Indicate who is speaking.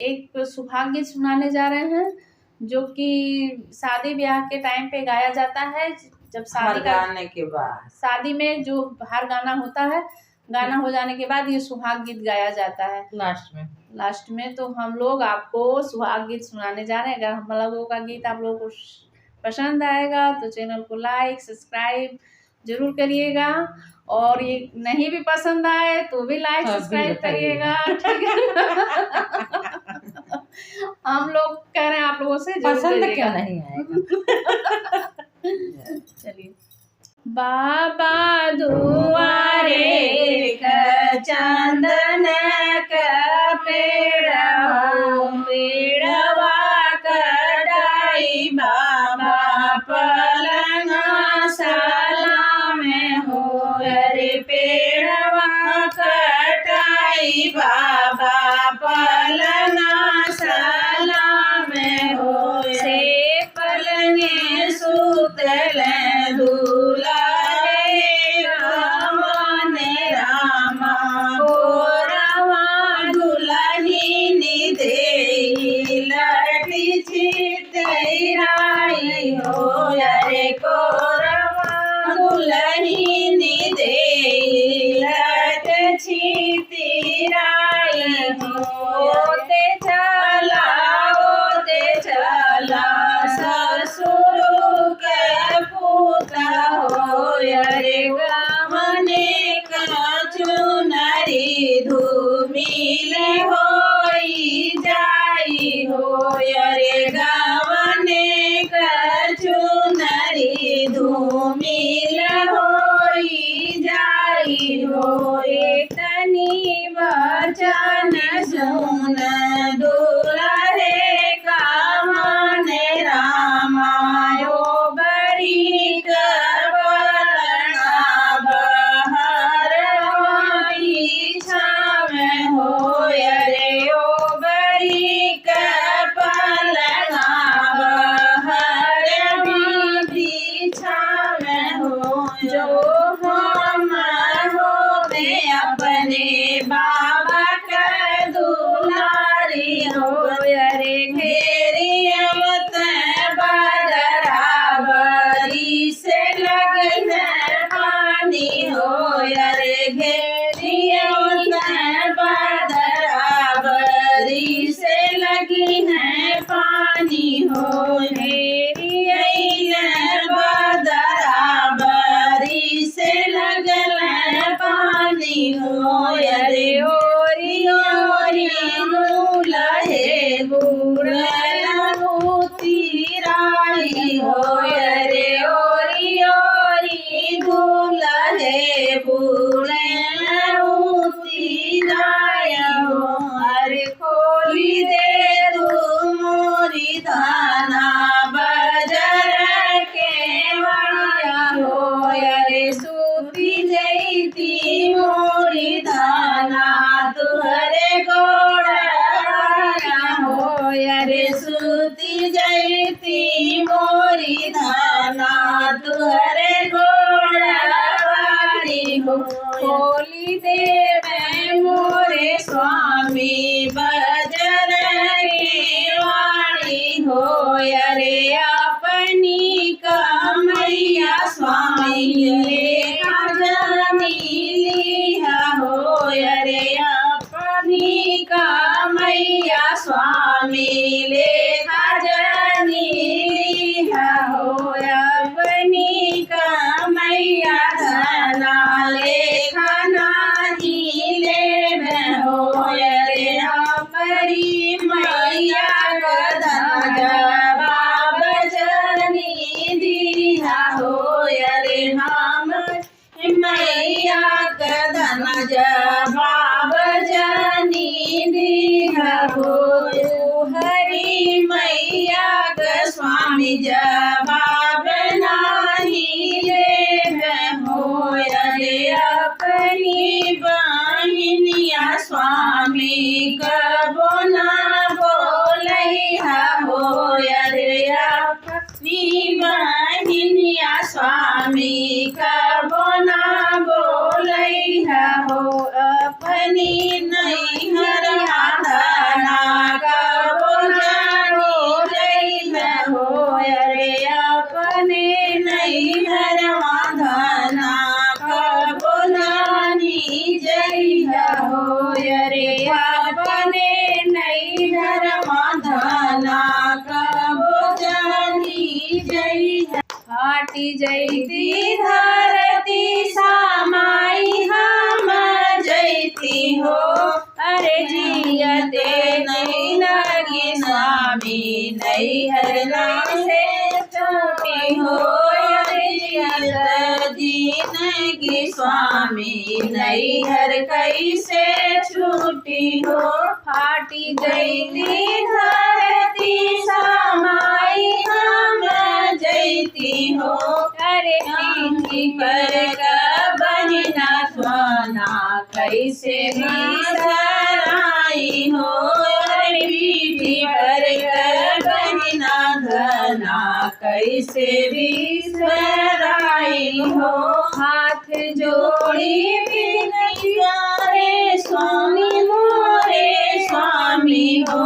Speaker 1: एक सुहाग गीत सुनाने जा रहे हैं जो कि शादी ब्याह के टाइम पे गाया जाता है। जब शादी
Speaker 2: गाने के बाद
Speaker 1: शादी में जो हर गाना होता है, गाना हो जाने के बाद ये सुहाग गीत गाया जाता है लास्ट में। तो हम लोग आपको सुहाग गीत सुनाने जा रहे हैं। अगर हम लोगों का गीत आप लोगों को पसंद आएगा तो चैनल को लाइक सब्सक्राइब जरूर करिएगा, और ये नहीं भी पसंद आए तो भी लाइक सब्सक्राइब करिएगा, ठीक है। हम लोग कह रहे हैं आप लोगों से
Speaker 2: पसंद क्यों नहीं आएगा।
Speaker 1: चलिए। बाबा दुआरे का चंदन का पेड़वा कटाई बाबा पलंगा साला में हो। अरे पेड़वा कटाई बाबा पलंगा साला में हो। से पलंगे सुतल दूल्हा हो। अरे कोरवा दुल्हनी दे लट छितिराई हो। ओते चला ससुर के पूता हो। अरे गमने का चुनरी धूमिल होई जाई हो। अरे गमने का चुनरी धूमिल होई जाई हो। तनी वचन सुन दुल्हे का मन रामायो बड़ी करवलना बहर पीछा में हो। अरे ओ बड़ी करवलना बहर पीछा में हो। जो हम होते अपने बाबा का दुलारी हो। अरे घेरी मत बदराबरी से लगन पानी हो। अरे घेरी मत बदराबरी से लगी है पानी हो। घेरी बदराबरी से लगल पानी हो। अरे ओरी ओरी दुल्हे बुढ़ती हो। अरे ओरी ओरी दुल्हे बुढ़ती हो। अरे खोली दे तू मोरी दाना बजर के वाया हो। अरे सूती जैती मोरी दाना तुहरे गोड़ा हो। अरे सूती जैती मोरी दाना तुहरे गोड़ा हो। खोली दे मोरे स्वामी बजर के वाणी हो। अरे अपनी कमैया स्वामी लेखा जानी लिहा हो। अरे अपनी कमैया स्वामी लेखा जानी लिहा हो। अपनी कमैया धना लेखा नाही ले हो। अरे हमारी मैया गधा जवाब जनी दिया हो। अरे हम मैया गधा जवाब जनी दिया हो। हरी मैया ग स्वामी जवाब नाही ले हो। अरे अपनी बहनिया स्वामी कबो ना बोलैहा हो। अरे अपनी बहनिया स्वामी कबो ना बोलैहा हो। अपनी नैहर आधना फाटी जैती धरती सामाई हम जैती हो। अरे जियते नहीं लगी स्वामी नैहर से छूटी हो। अरे जिंदगी स्वामी नैहर कैसे छूटी हो। फाटी जैती धरती सामाई हम जैती हो। अरे पीठी पर बहिना सोना कैसे बिसराई हो। अरे पीठी पर बहिना धना कैसे बिसराई हो। हाथ जोड़ी विनती करे स्वामी मोरे स्वामी हो।